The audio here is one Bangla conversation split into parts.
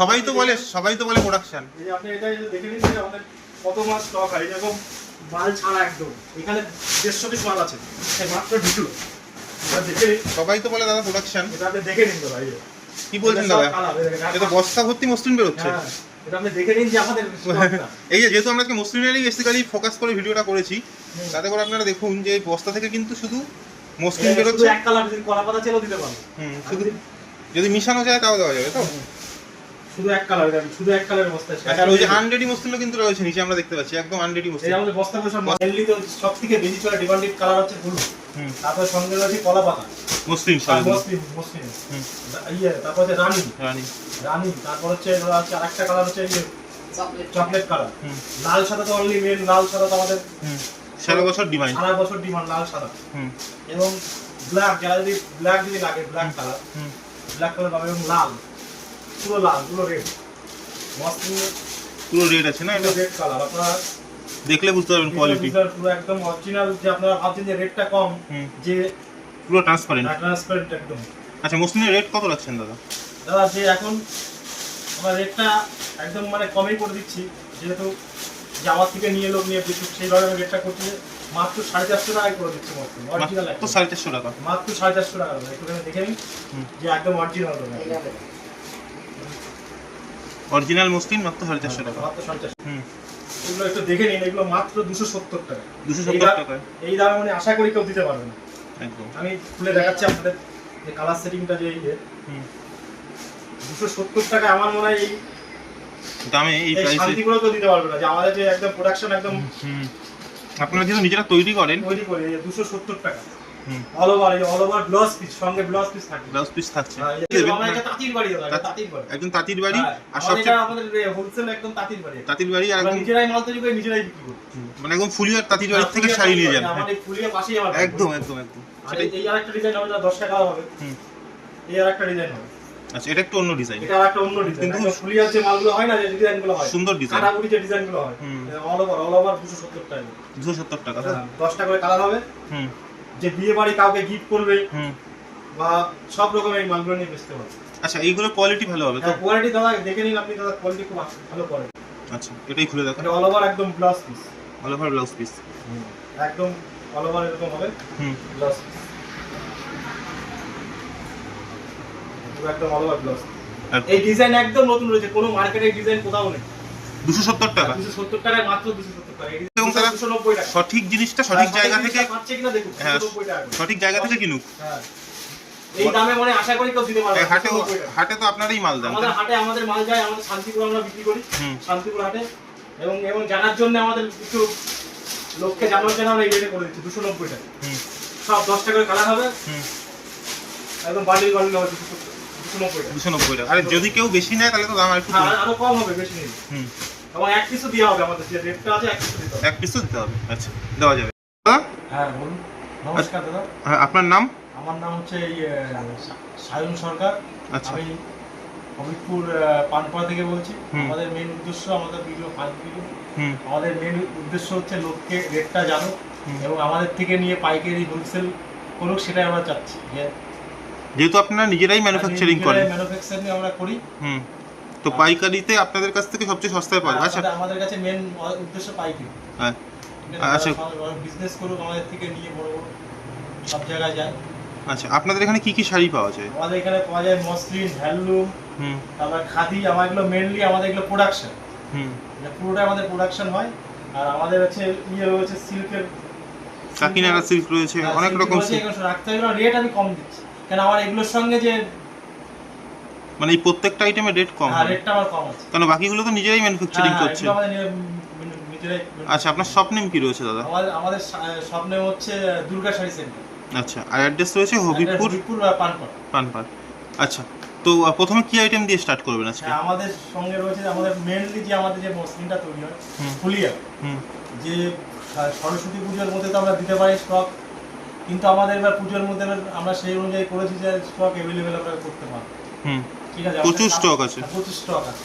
সবাই তো বলে প্রোডাকশন। এই যে আপনি এটা দেখে নিন যে আমাদের কত মাস স্টক হয়, এরকম মাল ছাড়া একদম এখানে 150 পিস মাল আছে, এই মাত্র ঢুকলো। সবাই তো বলে দাদা প্রোডাকশন। এটা আপনি দেখে নিন তো ভাই, কি বলছেন দাদা? এটা বস্তা ভর্তি মসলিন বেরোচ্ছে। এটা আপনি দেখে নিন যে আমাদের এই যে যেহেতু আমরা মসলিনেরই বেসিক্যালি ফোকাস করে ভিডিওটা করেছি, তাতে করে আপনারা দেখুন যে বস্তা থেকে কিন্তু শুধু মসলিন বেরোচ্ছে। এক কালার যদি কলা পাতা চেলো দিতে পারবো, শুধু যদি মিশানো যায় তাও দেওয়া যাবে তো। শুধু এক কালার, শুধু এক কালারের বস্তা। আচ্ছা, ওই যে আনরেডি মসলিনও কিন্তু রয়েছে নিচে, আমরা দেখতে পাচ্ছি একদম আনরেডি মসলিন। এই আমাদের বস্তাগুলো সব মেইনলি তো সবথেকে বেশি চলা ডিমান্ডেড কালার হচ্ছে ব্লু, তারপর সঙ্গে রয়েছে কলা পাতা মসলিন, মসলিন তারপর হচ্ছে রানী, তারপর হচ্ছে আরেকটা কালার হচ্ছে চকলেট কালার। লাল সাদা তো অনলি মেন, লাল সাদা তো আমাদের সারা বছর ডিমান্ড, লাল সাদা। এবং ব্ল্যাক, যারা যদি ব্ল্যাক যদি লাগে, ব্ল্যাক কালার পাবে। এবং লাল, পুরো লাল, পুরো রেড, মসলিন পুরো রেড আছে না, এটা রেড কালার। আপনারা দেখলে বুঝতে পারবেন কোয়ালিটি পুরো একদম অরিজিনাল। যে আপনারা ভাবছেন যে রেটটা কম, যে পুরো ট্রান্সপারেন্ট একদম। আচ্ছা, মসলিনের রেট কত রাখছেন দাদা? দাদা যে এখন আমরা রেটটা একদম মানে কমই করে দিচ্ছি, যেহেতু যে আমার থেকে নিয়ে লোক নিয়ে বিদ্যুৎ, সেইভাবে আমি রেটটা করছি মাত্র 450 টাকায় করে দিচ্ছি। অরিজিনাল তো 450 টাকা, মাত্র 450 টাকা। একটুখানি দেখে নিন যে একদম অরিজিনাল অরিজিনাল মসলিন মাত্র 450 টাকা, মাত্র 450। এগুলো একটু দেখে নিন, এগুলো মাত্র 270 টাকা। 270 টাকা এই দামে মানে আশা করি কেউ দিতে পারবে না। একদম আমি খুলে দেখাচ্ছি আপনাদের যে কালার সেটিংটা, যে এই 270 টাকা। আমার মনে হয় এই দামে এই প্রাইসে শান্তিগুলো কেউ দিতে পারবে না, যে আমাদের যে একদম প্রোডাকশন একদম আপনারা যেহেতু নিজেরা তৈরি করে 270 টাকা। অল ওভার ব্লাউজ পিস, সঙ্গে ব্লাউজ পিস থাকে, ব্লাউজ পিস থাকছে। আমাদের তাঁতির বাড়ি, একদম তাঁতির বাড়ি। আর সবচেয়ে আমাদের হোলসেল একদম তাঁতির বাড়ি আর একদম নিজেরাই মাল তৈরি করে নিজেরাই বিক্রি করি। মানে একদম ফুলিয়ার তাঁতির বাড়ি থেকে শাড়ি নিয়ে যান। আমাদের ফুলিয়া পাশেই আমার একদম। এই আরেকটা ডিজাইন হবে, 10 টাকা হবে। এই আরেকটা ডিজাইন হবে। আচ্ছা, এটা একটু অন্য ডিজাইন, এটা আরেকটা অন্য ডিজাইন। কিন্তু ফুলিয়ার যে মালগুলো হয় না, যে ডিজাইনগুলো হয় সুন্দর ডিজাইন, কাটাকুটি যে ডিজাইনগুলো হয়, অল ওভার 270 টাকা। 270 টাকা, 10 টাকা করে কালার হবে। যে বিয়ে বাড়ি কাউকে গিফট করবে বা সব রকমের এই মালগুলো নিয়ে বেচতে হবে। আচ্ছা, এইগুলো কোয়ালিটি ভালো হবে তো? কোয়ালিটি দাদা দেখে নিন আপনি, দাদা কোয়ালিটি খুব ভালো করে। আচ্ছা, এটাই খুলে দেখো। এটা অল ওভার একদম blouse piece, all over blouse piece, একদম অল ওভার এরকম হবে ব্লাউজ পিস, একদম অল ওভার ব্লাউজ। এই ডিজাইন একদম নতুন রয়েছে, কোনো মার্কেটে ডিজাইন কোথাও নেই। 270 টাকা, 270 টাকায়, মাত্র 270 টাকা। এবং তারা 290 টাকা। সঠিক জিনিসটা সঠিক জায়গা থেকে পাচ্ছে কিনা দেখুন, 290 টাকা সঠিক জায়গা থেকে কিনুক। এই দামে মানে আশা করি কেউ দিতে পারবে না। হাটে তো আপনারাই মাল দেন। আমাদের হাটে আমাদের মাল যায়, আমাদের শান্তিপুর আমরা বিক্রি করি, শান্তিপুর হাটে। এবং জানার জন্য আমাদের একটু লোককে জানার জন্য আমরা এই রেটে করে দিচ্ছি 290 টাকা। সব 10 টাকা করে কালার হবে, একদম বান্ডিল হবে 290 টাকা। আরে যদি কেউ বেশি নেয় তাহলে তো দাম একটু আরো কম হবে, বেশি নেই। এবং এক পিসও দেওয়া হবে, আমাদের যে রেটটা আছে এক পিসও দিতে হবে। এক পিসও দিতে হবে। আচ্ছা, দেওয়া যাবে। হ্যাঁ বলুন। নমস্কার দাদা। আপনার নাম? আমার নাম হচ্ছে সায়ন সরকার। আমি হবিবপুর পানপাড়া থেকে বলছি। আমাদের মেন উদ্দেশ্য, আমাদের ভিডিও 5 ভিডিও, আমাদের মেন উদ্দেশ্য হচ্ছে লোককে রেটটা জানুক এবং আমাদের থেকে নিয়ে পাইকারি হোলসেল করুক, সেটাই আমরা চাচ্ছি। যেহেতু আপনারা নিজেরাই ম্যানুফ্যাকচারিং করেন, ম্যানুফ্যাকচারিং আমরা করি, তো পাইকারিতে আপনাদের কাছ থেকে সবচেয়ে সস্তায় পাওয়া যায়। আচ্ছা, আমাদের কাছে মেন উদ্দেশ্য পাইকারি। হ্যাঁ, আচ্ছা, বিজনেস করুক, আমাদের থেকে নিয়ে বড় বড় সব জায়গায় যায়। আচ্ছা, আপনাদের এখানে কি কি শাড়ি পাওয়া যায়? আমাদের এখানে পাওয়া যায় মসলিন, হ্যান্ডলুম, তারপর খাদি। আমার এগুলো মেনলি আমাদের এগুলো প্রোডাকশন, পুরোটা আমাদের প্রোডাকশন হয়। আর আমাদের হচ্ছে রয়েছে সিল্কের, কাকিনাড়া সিল্ক রয়েছে, অনেক রকম সিল্ক রাখতে হবে। রেট আমি কম দিচ্ছি, কারণ আমার এগুলোর সঙ্গে যে মানে এই প্রত্যেকটা আইটেমের রেট কম। হ্যাঁ, রেটটা আমার কম আছে, কারণ বাকিগুলো তো নিজেরাই ম্যানুফ্যাকচারিং করছে। আচ্ছা, আপনার শপ নেম কি রয়েছে দাদা? আমাদের শপ নেম হচ্ছে দুর্গা শাড়ি সেন্টার। আচ্ছা, আর অ্যাড্রেস রয়েছে হবিবপুর পানপাড়া। আচ্ছা, তো প্রথমে কি আইটেম দিয়ে স্টার্ট করবেন আজকে? আমাদের সঙ্গে রয়েছে আমাদের মেইনলি যে আমাদের যে মসলিনটা তৈরি হয় ফুলিয়া, যে সরস্বতী পুজোর মধ্যে তো আমরা দিতে পারি স্টক, কিন্তু আমাদের এবার পুজোর মধ্যে আমরা সেই অনুযায়ী করেছি যে স্টক অ্যাভেলেবেল আমরা করতে পারবো। ঠিক আছে, প্রচুর স্টক আছে,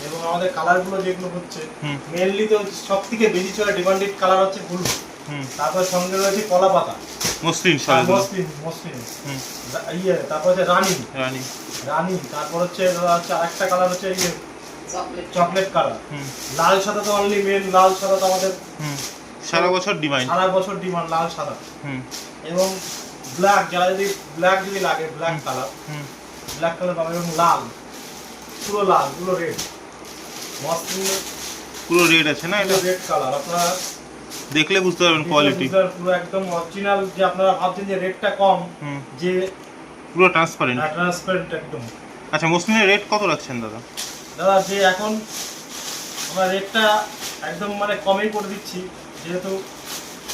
এবং আমাদের কালারগুলো যেগুলো হচ্ছে মেইনলি তো সবথেকে বেশি চলা ডিমান্ডেড কালার হচ্ছে ব্লু, তারপর সঙ্গে রয়েছে কলা পাতা মসলিন, তারপর হচ্ছে রানী, তারপর হচ্ছে আরেকটা কালার হচ্ছে চকলেট কালার। লাল সাদা তো অনলি মেন, লাল সাদা তো আমাদের সারা বছর ডিমান্ড, লাল সাদা। এবং ব্ল্যাক, যারা যদি ব্ল্যাক যদি লাগে, ব্ল্যাক কালার পাবে। এবং লাল, পুরো লাল, পুরো রেড, মস্ত পুরো রেড আছে না, এটা রেড কালার। আপনারা দেখলে বুঝতে পারবেন কোয়ালিটি পুরো একদম অরিজিনাল। যে আপনারা ভাবছেন যে রেটটা কম, যে পুরো ট্রান্সপারেন্ট একদম। আচ্ছা, মসলিনের রেট কত রাখছেন দাদা? দাদা যে এখন আমরা রেটটা একদম মানে কমই করে দিচ্ছি, যেহেতু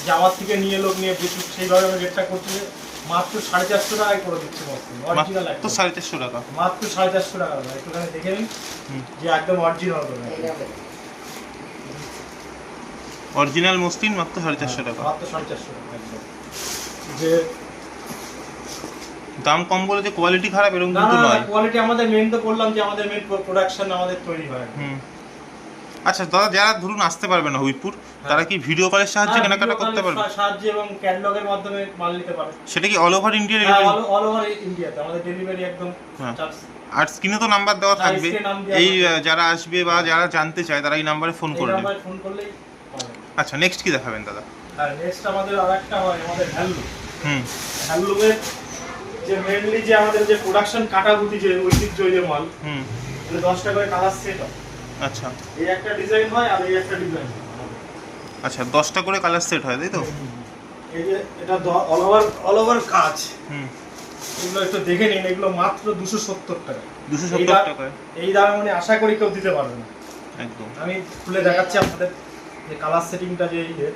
যে আমার থেকে নিয়ে লোক নিয়ে বেশি, সেইভাবে আমি রেটটা করছি। মাত্র 450 টাকায় করে দিচ্ছি মসলিন অরিজিনাল, তো 450 টাকা, মাত্র 450 টাকা। একটুখানি দেখে নিন যে একদম অরিজিনাল করে, অরিজিনাল মসলিন মাত্র 450 টাকা, মাত্র 450 টাকা একদম। যে দাম কম বলে যে কোয়ালিটি খারাপ এরকম কিন্তু নয়। কোয়ালিটি আমাদের মেন তো বললাম যে আমাদের মেন প্রোডাকশন আমাদের তৈরি হয়। আচ্ছা দাদা, যারা ধরুন আসতে পারবে না হবিবপুর, তারা কি ভিডিও কলের সাহায্যে কেনাকাটা করতে পারবে? সাহায্যে এবং ক্যাটালগের মাধ্যমে মাল নিতে পারে। সেটা কি all over India? All over ইন্ডিয়াতে আমাদের ডেলিভারি একদম। আর স্ক্রিনে তো নাম্বার দেওয়া থাকবে, এই যারা আসবে বা যারা জানতে চায় তারা এই নাম্বারে ফোন করবে। ফোন করলেই পাবে। আচ্ছা, নেক্সট কি দেখাবেন দাদা? আর নেক্সট আমাদের আরেকটা হয় আমাদের হ্যান্ডলুম। হ্যান্ডলুমের যে মেইনলি যে আমাদের যে প্রোডাকশন কাটাকুটি, যে ঐতিহ্য যে মাল, 10টা করে কালার সেট হয়। আচ্ছা, এই একটা ডিজাইন হয় আর এই একটা ডিজাইন। আচ্ছা, 10টা করে কালার সেট হয়, তাই তো? এই যে এটা অল ওভার কাজ। এগুলো একটু দেখে নিন, এগুলো মাত্র 270 টাকা। 270 টাকা এই দামে মানে আশা করি কেউ দিতে পারবে না একদম। আমি খুলে দেখাচ্ছি আপনাদের যে কালার সেটিংটা, যে এই যে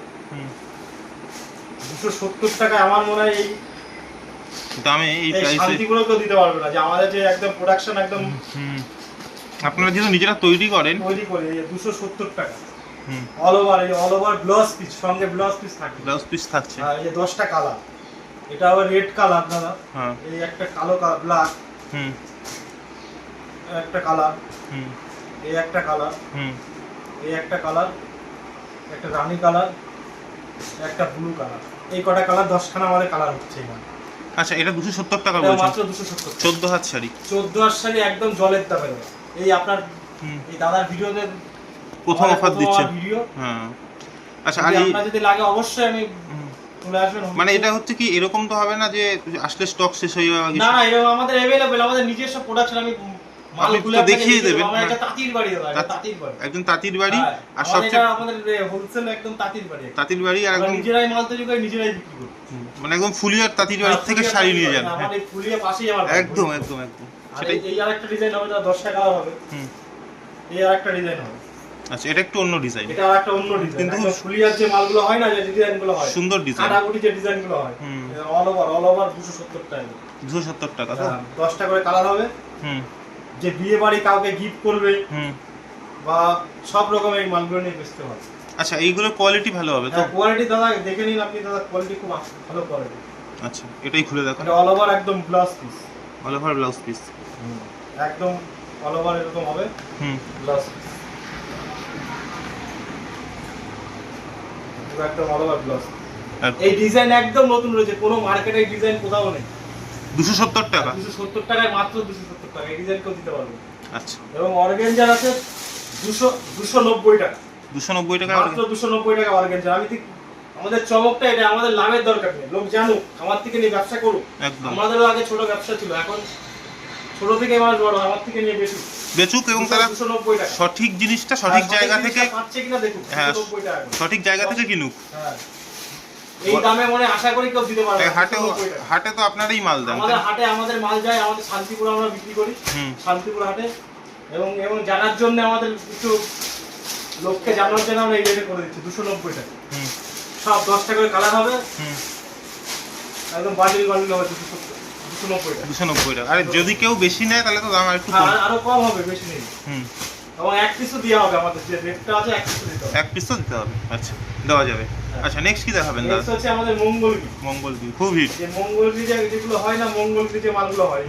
270 টাকা। আমার মনে হয় এই দামে এই প্রাইসে শান্তিগুলো কেউ দিতে পারবে না। যে আমাদের যে একদম প্রোডাকশন একদম, আপনারা যেহেতু নিজেরা তৈরি করে 270 টাকা অল ওভার ব্লাউজ পিস, সঙ্গে ব্লাউজ পিস থাকে, ব্লাউজ পিস থাকছে। আর এই 10টা কালার। এটা আবার রেড কালার দাদা, এই একটা কালো কালার, ব্ল্যাক, একটা কালার, এই একটা কালার, এই একটা কালার, একটা রানী কালার, একটা ব্লু কালার। এই কটা কালার, 10খানা আমাদের কালার হচ্ছে এখানে। আচ্ছা, এটা 270 টাকা বলছেন? মাত্র 270। 14 হাত শাড়ি, 14 হাত শাড়ি একদম জলের দামে। এই আপনার এই দাদার ভিডিওতে প্রথম অফার দিচ্ছে ভিডিও। আচ্ছা, আর আপনারা যদি লাগে অবশ্যই আমি চলে আসবেন। মানে এটা হচ্ছে কি, এরকম তো হবে না যে আসলে স্টক শেষ হয়ে যাবে? না, এরকম আমাদের अवेलेबल, আমাদের নিজস্ব প্রোডাকশন। আমি মালগুলো দেখিয়ে দেবেন। একটা তাঁতির বাড়ি দাদা, তাঁতির বাড়ি, একদম তাঁতির বাড়ি। আর সবচেয়ে আমাদের হোলসেল একদম তাঁতির বাড়ি, তাঁতির বাড়ি। আর একদম নিজেরাই মাল তৈরি করে নিজেরাই বিক্রি করি। মানে একদম ফুলিয়ার তাঁতির বাড়ি থেকে শাড়ি নিয়ে যান। আমাদের ফুলিয়া পাশেই আমার একদম। সেটাই। এই আরেকটা ডিজাইন হবে, 10টা কালার হবে। এই আরেকটা ডিজাইন হবে। আচ্ছা, এটা একটু অন্য ডিজাইন, এটা আরেকটা অন্য ডিজাইন। কিন্তু ফুলিয়ার যে মালগুলো হয় না, যে ডিজাইনগুলো হয়, সুন্দর ডিজাইন, কাটাকুটি যে ডিজাইনগুলো হয়, অল ওভার 270 টাকা। 270 টাকা তো? 10টা করে কালার হবে। যে বিয়ে বাড়ি কাউকে গিফট করবে বা সব রকম এই মালগুলো নিয়ে বেচতে হবে। আচ্ছা, এইগুলোর কোয়ালিটি ভালো হবে তো? কোয়ালিটি দাদা দেখে নিন আপনি, দাদা কোয়ালিটি খুব ভালো কোয়ালিটি। আচ্ছা, এটাই খুলে দেখো। এটা অল ওভার একদম blouse piece, all over blouse piece, একদম অল ওভার এরকম হবে ব্লাউজ পিস, একদম অল ওভার ব্লাউজ। এই ডিজাইন একদম নতুন রয়েছে, কোনো মার্কেটে এই ডিজাইন কোথাও নেই। 270 টাকা? 270 টাকায়, মাত্র 270 টাকা। এই ডিজাইন কেউ দিতে পারবে। আচ্ছা, এবং অর্গানজার আছে 290 টাকা। 290 টাকা মাত্র 290 টাকা অর্গানজার। আমি ঠিক আমাদের চমকটা এটা, আমাদের লাভের দরকার নেই, লোক জানুক, আমার থেকে নিয়ে ব্যবসা করুক। আমাদেরও আগে ছোট ব্যবসা ছিল, এখন ছোট থেকে মানুষ বড়, আমার থেকে নিয়ে বেচুক এবং তারা 290 টাকা সঠিক জিনিসটা সঠিক জায়গা থেকে পাচ্ছে কিনা দেখুক। 290 টাকা সঠিক জায়গা থেকে কিনুক। এই দামে মনে আশা করি কেউ দিতে পারবে না। হাটে তো আপনারাই মাল দেন? আমাদের হাটে আমাদের মাল যায়, আমাদের শান্তিপুর আমরা বিক্রি করি, শান্তিপুর হাটে। এবং জানার জন্য আমাদের একটু লোককে জানার জন্য আমরা এই রেটে করে দিচ্ছি 290 টাকা। সব 10টা করে কালার হবে, একদম বান্ডিল হবে 290 টাকা। 290 টাকা। আরে যদি কেউ বেশি নেয় তাহলে তো দাম একটু কম, আরো কম হবে, বেশি নেই। এবং এক পিসও দেওয়া হবে, আমাদের যে রেটটা আছে এক পিস দিতে হবে। আচ্ছা, দেওয়া যাবে। আচ্ছা, নেক্সট কি দেখাবেন দাদা? নেক্সট হচ্ছে আমাদের মঙ্গলগিরি। খুব হিট। যে মঙ্গলগিরি যেগুলো হয় না, মঙ্গলগিরি যে মালগুলো হয়,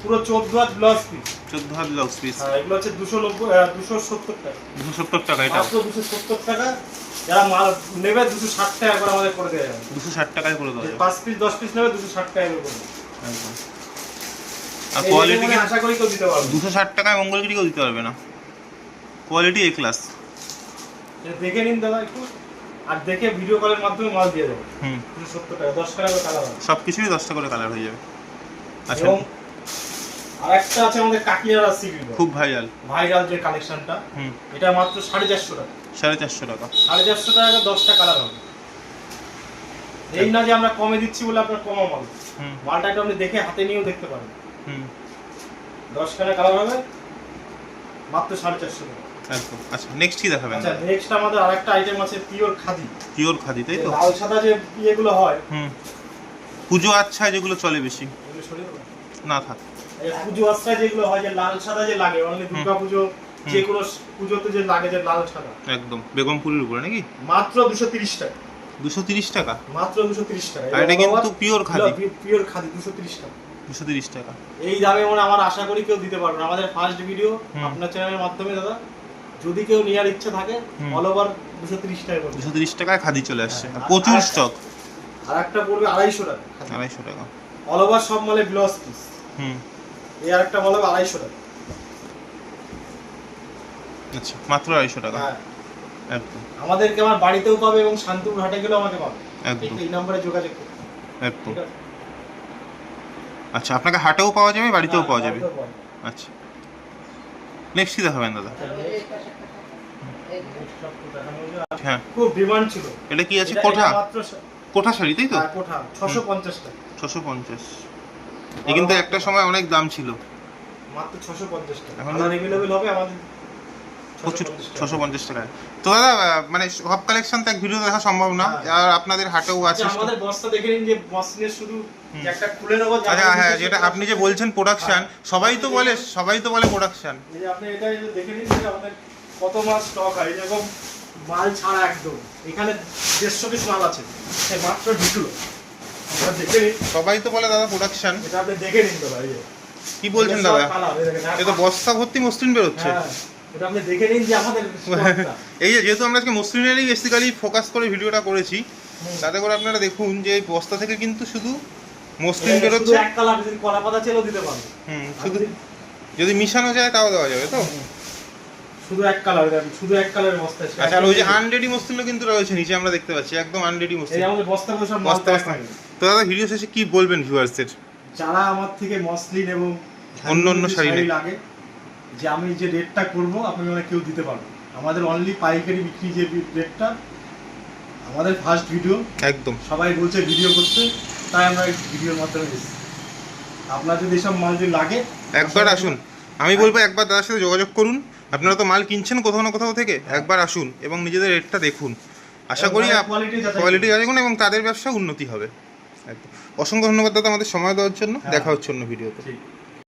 পুরো 14 হাত ব্লাউজ পিস। 14 হাত ব্লাউজ পিস। এগুলো হচ্ছে 270 টাকা। 270 টাকা এটা? মাত্র 270 টাকা। যারা মাল নেবে 260 টাকা করে আমাদের করে দেওয়া যাবে। 260 টাকায় করে দেওয়া যাবে। 5 পিস 10 পিস নেবে 260 টাকা করে দেবো। একদম। আর কোয়ালিটি আশা করি কেউ দিতে পারবে। 260 টাকায় মঙ্গলগিরি কেউ দিতে পারবে না? কোয়ালিটি এ ক্লাস। এটা দেখে নিন দাদা একটু, আর দেখে ভিডিও কলের মাধ্যমে মাল দিয়ে দেবো। 70 টাকা, 10 টাকা করে কালার হবে। সব কিছুই 10 টাকা করে কালার হয়ে যাবে। আচ্ছা, এবং আরেকটা আছে আমাদের কাকিনাড়া সিভিল, খুব ভাইরাল যে কালেকশনটা, এটা মাত্র 450 টাকা। 450 টাকা। 450 টাকা 10টা কালার হবে। এই না যে আমরা কমে দিচ্ছি বলে আপনার কমা মাল, মালটা একটু আপনি দেখে হাতে নিয়েও দেখতে পারেন। 10 টাকা কালার হবে মাত্র 450 টাকা। একদম। আচ্ছা, নেক্সট কি দেখাবেন? আচ্ছা, নেক্সট আমাদের আরেকটা আইটেম আছে পিওর খাদি। পিওর খাদি, তাই তো? লাল সাদা যে ইয়েগুলো হয়, পুজো আচ্ছা যেগুলো চলে বেশি না থাক, এই পুজো আচ্ছা যেগুলো হয়, যে লাল সাদা যে লাগে অনলি দুর্গা পুজো, যে কোনো পুজোতে যে লাগে, যে লাল সাদা, একদম বেগম ফুলের উপরে নাকি? মাত্র 230 টাকা। 230 টাকা মাত্র 230 টাকা। আর এটা কিন্তু পিওর খাদি। পিওর খাদি 230 টাকা। 230 টাকা। এই দামে মানে আমার আশা করি কেউ দিতে পারবে না। আমাদের ফার্স্ট ভিডিও আপনার চ্যানেলের মাধ্যমে দাদা, যদি কেউ নেওয়ার ইচ্ছা থাকে অল ওভার 230 টাকা পড়বে। 230 টাকায় খাদি চলে আসছে, প্রচুর স্টক। আর একটা পড়বে 250 টাকা। 250 টাকা অল ওভার সব মালে ব্লাউজ পিস। এই আরেকটা মাল হবে 250 টাকা। আচ্ছা, মাত্র 250 টাকা। হ্যাঁ, একদম। আমাদেরকে আমার বাড়িতেও পাবে এবং শান্তিপুর হাটে গেলেও আমাকে পাবে। একদম। এই নম্বরে যোগাযোগ করুন। একদম। আচ্ছা, আপনাকে হাটেও পাওয়া যাবে, বাড়িতেও পাওয়া যাবে। আচ্ছা, নেক্সট কি দেখাবেন দাদা? হ্যাঁ, খুব ডিমান্ড ছিল। এটা কি আছে? কোঠা, কোঠা শাড়ি, তাই তো? কোঠা 650 টাকা। 650। এই কিন্তু একটা সময় অনেক দাম ছিল। মাত্র 650 টাকা। এখন কালার अवेलेबल হবে আমাদের 650 টাকায়। তো দাদা, মানে সব কালেকশন তো এক ভিডিও দেখা সম্ভব না, আর আপনাদের হাটেও আছে। আমাদের বস্তা দেখে নিন, যে মসলিনের শুধু যে একটা খুলে নেব। আচ্ছা, হ্যাঁ, যেটা আপনি যে বলছেন প্রোডাকশন, সবাই তো বলে প্রোডাকশন। এই যে আপনি এটা দেখে নিন যে আমাদের কত মাল স্টক হয়, এরকম মাল ছাড়া একদম। এখানে 150 পিস মাল আছে, সে মাত্র ঢুকলো। আমরা দেখে নিন, সবাই তো বলে দাদা প্রোডাকশন। এটা আপনি দেখে নিন দাদা। এই কি বলছেন দাদা? এটা তো বস্তা ভর্তি মসলিন বেরোচ্ছে। হ্যাঁ, এটা আপনি দেখে নিন যে আমাদের এই যে, যেহেতু আমরা আজকে মসলিনেরই বেসিক্যালি ফোকাস করে ভিডিওটা করেছি, তাতে করে আপনারা দেখুন যে এই বস্তা থেকে কিন্তু শুধু মসলিন বেরোচ্ছে। এক কালার, যদি কলা পাতা চেলেও দিতে পারবে। শুধু যদি মিশানো যায় তাও দেওয়া যাবে তো? শুধু এক কালার, শুধু এক কালারের বস্তা আছে। আচ্ছা, আর ওই যে আনরেডি মসলিনও কিন্তু রয়েছে নিচে, আমরা দেখতে পাচ্ছি একদম আনরেডি মসলিন। এই আমাদের বস্তা সব বস্তা। তো দাদা, ভিডিও শেষে কি বলবেন ভিউয়ার্সদের? যারা আমার থেকে মসলিন এবং অন্য শাড়ি লাগে, যে আমি যে রেটটা করব আপনারা কেউ দিতে পারবে। আমাদের অনলি পাইকারি বিক্রি যে রেটটা, আমাদের ফার্স্ট ভিডিও, একদম সবাই বলছে ভিডিও করতে, তাই আমরা এই ভিডিওর মাধ্যমে এসেছি। আপনার যদি এসব মাল যদি লাগে, একবার আসুন। আমি বলবো একবার দাদার সাথে যোগাযোগ করুন। আপনারা তো মাল কিনছেন কোথাও না কোথাও থেকে, একবার আসুন এবং নিজেদের রেটটা দেখুন। আশা করি কোয়ালিটি দেখুন এবং তাদের ব্যবসা উন্নতি হবে। একদম। অসংখ্য ধন্যবাদ দাদা আমাদের সময় দেওয়ার জন্য। দেখা হচ্ছে অন্য ভিডিওতে।